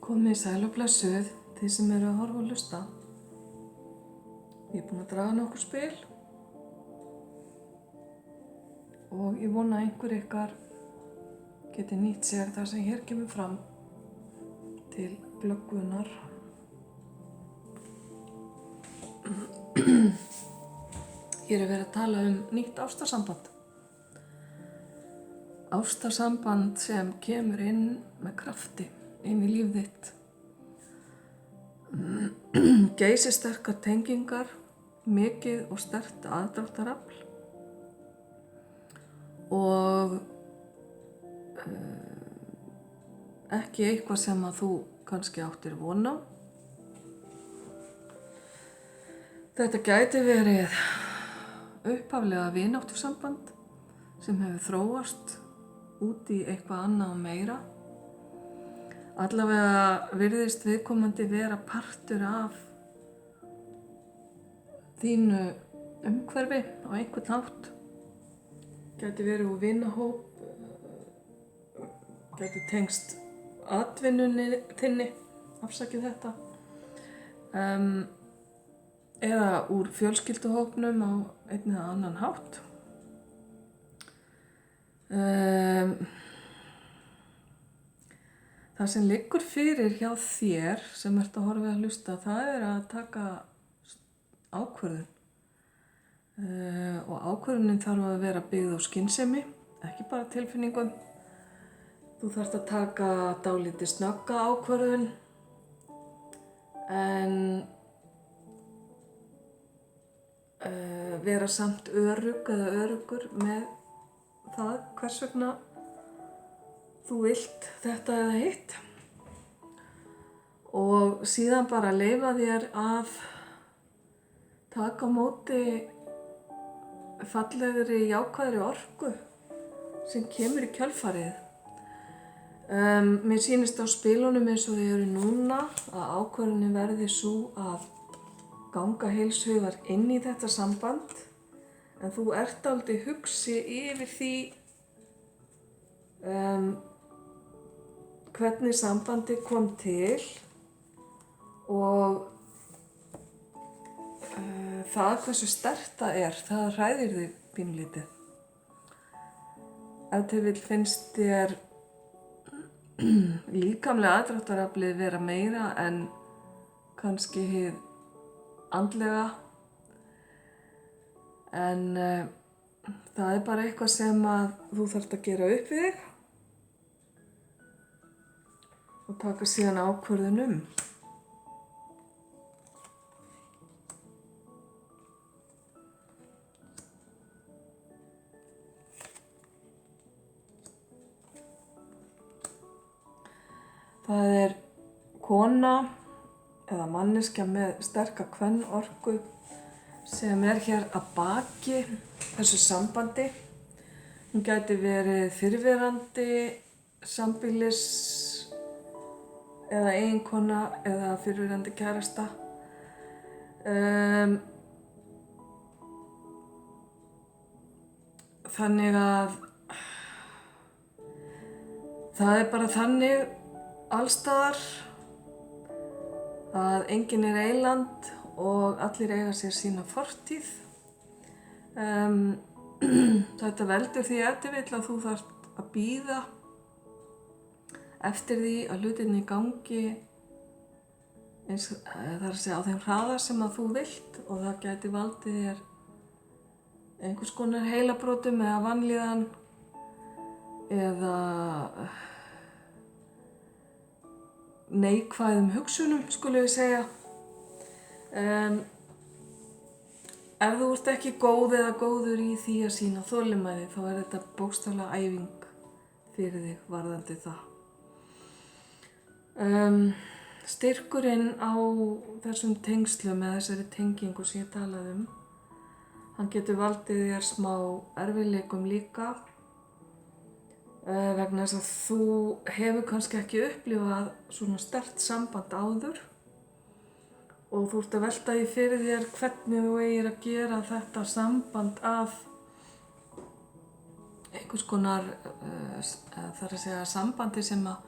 Komið sæl og blessuð, þið sem eru að horfa og hlusta. Ég er búin að draga nokkur spil og ég vona að einhver ykkar geti nýtt sér það sem hér kemur fram til glöggvunar. Hér er verið að tala nýtt ástarsamband. Ástarsamband sem kemur inn með krafti inn í líf þitt. Geysisterkar tengingar, mikið og sterkt aðdráttarafl og ekki eitthvað sem að þú kannski áttir von á. Þetta gæti verið upphaflega vináttusamband sem hefur þróast út í eitthvað annað og meira. Allavega virðist viðkomandi vera partur af þínu umhverfi á einhvern hátt. Gæti verið úr vinahóp, gæti tengst atvinnunni þinni, afsakið þetta, eða úr fjölskylduhópnum á einn eða annan hátt. Það sem liggur fyrir hjá þér sem ert að horfa að hlusta, það er að taka ákvörðun. Og ákvörðunin þarf að vera byggð á skynsemi, ekki bara tilfinningum. Þú þarft að taka dálítið snögga ákvörðun, en vera samt örugg eða öruggur með það hvers vegna þú vilt þetta eða hitt. Og síðan bara leyfa þér að taka á móti fallegri, jákvæðri orku sem kemur í kjölfarið. Mér sýnist á spilunum eins og þau eru núna að ákvörðunin verði sú að ganga heils hugar inn í þetta samband, en þú ert dálítið hugsi yfir því hvernig sambandi kom til og það hversu sterkt það er, það hræðir þig pínlítið. Ef til vill finnst þér líkamlega aðdráttaraflið vera meira en kannski hið andlega, en það er bara eitthvað sem að þú þarft að gera upp við þig og taka síðan ákvörðun Það er kona eða manneskja með sterka kvennorku sem er hér að baki þessu sambandi. Hún gæti verið fyrrverandi sambýlis eða eiginkona eða fyrrverandi kærasta. Þannig að það er bara þannig allstaðar að enginn er eyland og allir eiga sér sína fortíð. Þetta veldur því ef til vill að þú þarft að bíða eftir því að hlutirnir gangi eins, það er að segja á þeim hraða sem að þú vilt, og það gæti valdið þér einhvers konar heilabrotum eða vanlíðan eða neikvæðum hugsunum, skulum við segja. Ef þú ert ekki góð eða góður í því að sýna þolinmæði, þá er þetta bókstaflega æfing fyrir þig varðandi það. Styrkurinn á þessum tengslum eða þessari tengingu sem ég talaði hann getur valdið þér smá erfiðleikum líka, vegna þess að þú hefur kannski ekki upplifað svona sterkt samband áður og þú ert að velta því fyrir þér hvernig þú eigir að gera þetta samband að einhvers konar, það er að segja sambandi sem að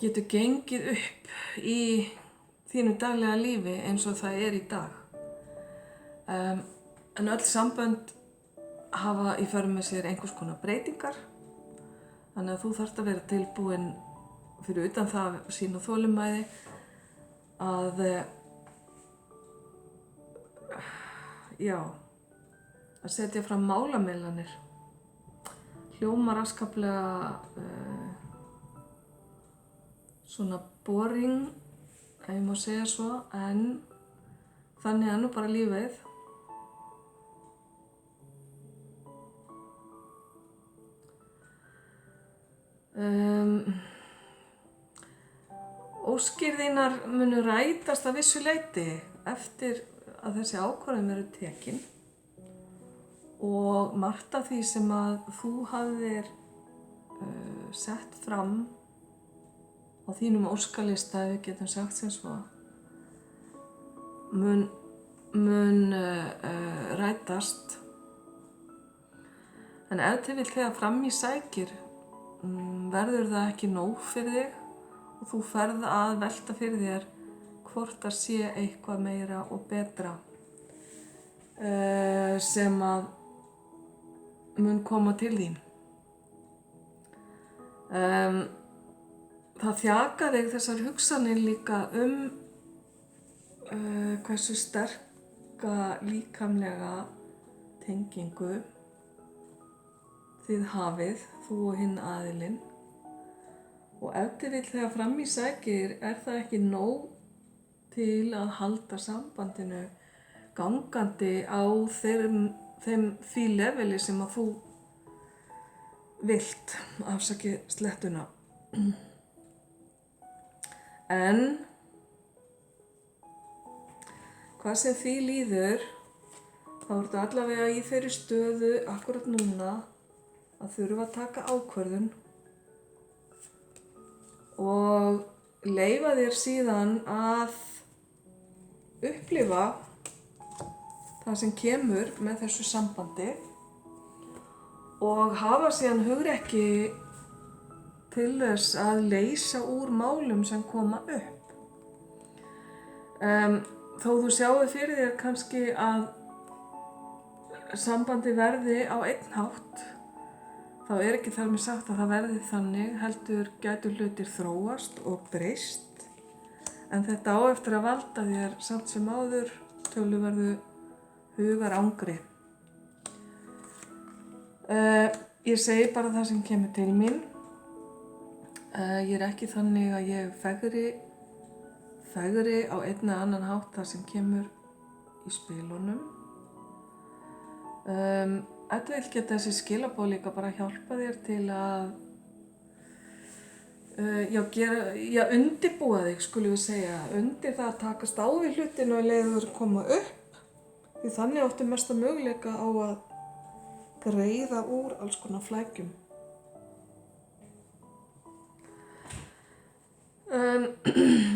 getur gengið upp í þínu daglega lífi eins og það í dag. En öll sambönd hafa í för með sér einhvers konar breytingar, þannig að þú þarft að vera tilbúin fyrir utan það að sýna þolinmæði að setja fram málamiðlanir. Hljómar afskaplega svona boring, ef ég má segja svo, en þannig er nú bara lífið. Óskir þínar munu rætast að vissu leyti eftir að þessi ákvörðun eru tekin og margt af því sem að þú hafðir sett fram á þínum óskalista, ef við getum sagt sem svo, mun rætast. En ef til vill þegar fram í sækir verður það ekki nóg fyrir þig og þú ferð að velta fyrir þér hvort það sé eitthvað meira og betra sem að mun koma til þín. Það þjaka þig þessar hugsanir líka hversu sterka líkamlega tengingu þið hafið, þú og hinn aðilinn. Og ef til vill þegar fram í sækir það ekki nóg til að halda sambandinu gangandi á því leveli sem að þú vilt, afsakið slettuna. En hvað sem því líður, þá ertu allavega í þeirri stöðu akkurat núna að þurfa að taka ákvörðun og leyfa þér síðan að upplifa það sem kemur með þessu sambandi og hafa síðan hugrekki til þess að leysa úr málum sem koma upp. Þó þú sjáir fyrir þér kannski að sambandi verði á einn hátt, þá ekki þar með sagt að það verði þannig, heldur gætu hlutir þróast og breyst, en þetta á eftir að valda þér samt sem áður töluverðu hugarangri. Ég segi bara það sem kemur til mín. Ég ekki þannig að ég fegri á einn eða annan hátt það sem kemur í spilunum. Þetta vil geta þessi skilaboð líka bara hjálpa þér til að undirbúa þig, skulum við segja, undir það að takast á við hlutinu og leiður koma upp, því þannig áttu mesta möguleika á að greiða úr alls konar flækjum.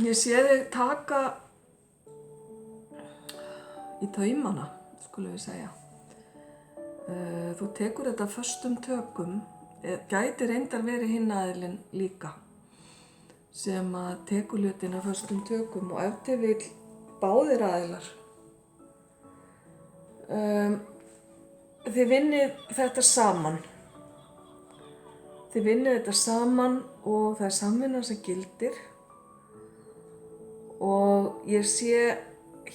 Ég sé þig taka í taumana, skulum við segja. Þú tekur þetta föstum tökum, gæti reyndar verið hinn aðilinn líka, sem að tekur hlutina föstum tökum og ef til vill báðir aðilar. Þið vinnið þetta saman. Og það samvinna sem gildir og ég sé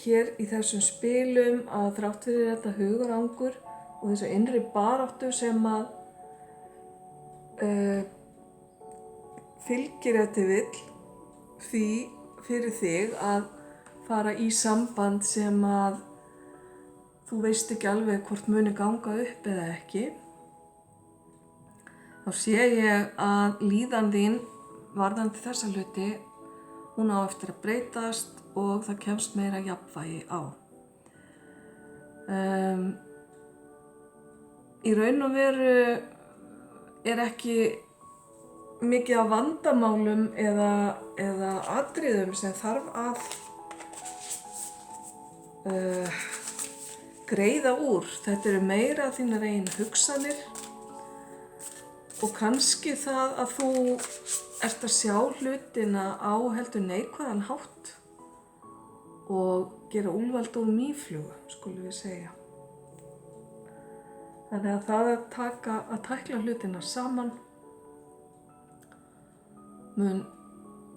hér í þessum spilum að þrátt fyrir þetta hugarangur og þessu innri baráttu sem að fylgir ef til vill því fyrir þig að fara í samband sem að þú veist ekki alveg hvort muni ganga upp eða ekki, þá sé ég að líðan þín varðandi þessa hluti, hún á eftir að breytast og það kemst meira jafnvægi á. Í raun og veru ekki mikið af vandamálum eða atriðum sem þarf að greiða úr. Þetta eru meira þínar eigin hugsanir og kannski það að þú ert að sjá hlutina á heldur neikvæðan hátt og gera úlfald úr mýflugu, skulum við segja. Þannig að það að tækla hlutina saman mun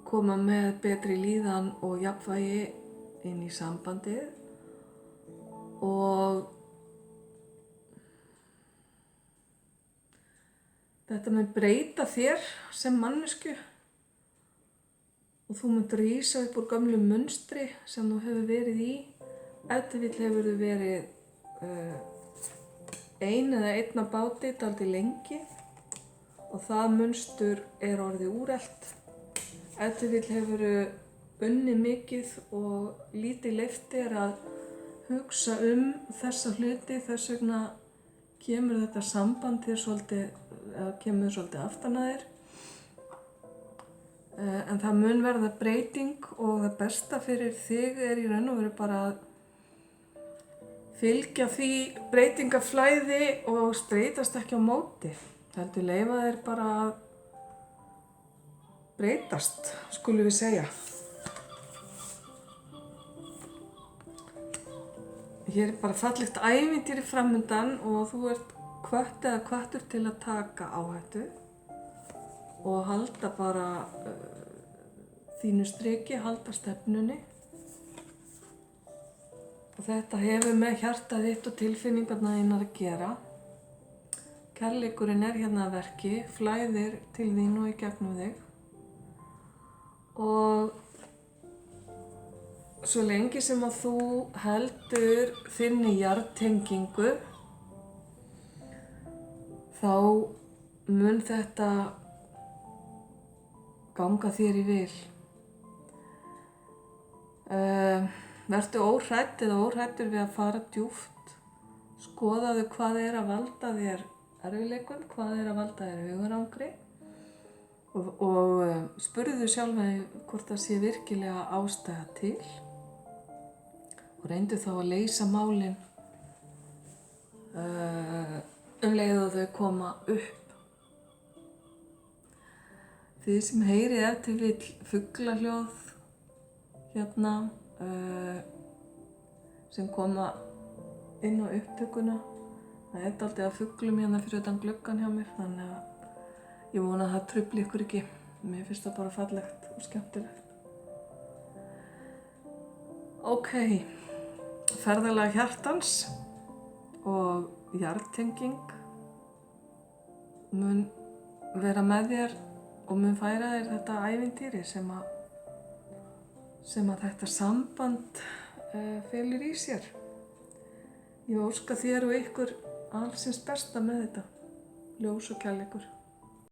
koma með betri líðan og jafnvægi inn í sambandið og þetta mun breyta þér sem manneskju og þú munt rísa upp úr gömlu munstri sem þú hefur verið í. Ef til vill hefur þú verið ein eða einn á báti dálítið lengi og það munstur orðið úrelt. Ef til vill hefur þú unnið mikið og lítið leyft að hugsa þessa hluti, þess vegna kemur þetta samband þér svolítið aftan að þér. En það mun verða breyting og það besta fyrir þig í raun og veru bara að fylgja því breytingaflæði og streitast ekki á móti. Heldur leyfa þér bara að breytast, skulum við segja. Hér bara fallegt ævintýri framundan og þú ert hvött eða hvattur til að taka áhættu og halda bara þínu striki, halda stefnunni. Og þetta hefur með hjartað þitt og tilfinningarnar þínar að gera. Kærleikurinn hérna að verki, flæðir til þín og í gegnum þig. Og svo lengi sem að þú heldur þinni jarðtengingu, þá mun þetta ganga þér í vil. Vertu óhrædd eða óhræddur við að fara djúpt. Skoðaðu hvað að valda þér erfiðleikum, hvað að valda þér hugarangri og spurðu sjálfa þig hvort það sé virkilega ástæða til og reyndu þá að leysa málin leið og þau koma upp. Þið sem heyrið ef til vill fuglahljóð hérna sem koma inn á upptökuna. Það dálítið af fuglum hérna fyrir utan gluggann hjá mér, þannig að ég vona að það trufli ykkur ekki. Mér finnst það bara fallegt og skemmtilegt. Ok, ferðalag hjartans og jarðtenging mun vera með þér og mun færa þér þetta ævintýri sem að þetta samband felur í sér. Ég óska þér og ykkur alls hins besta með þetta. Ljós og kærleikur.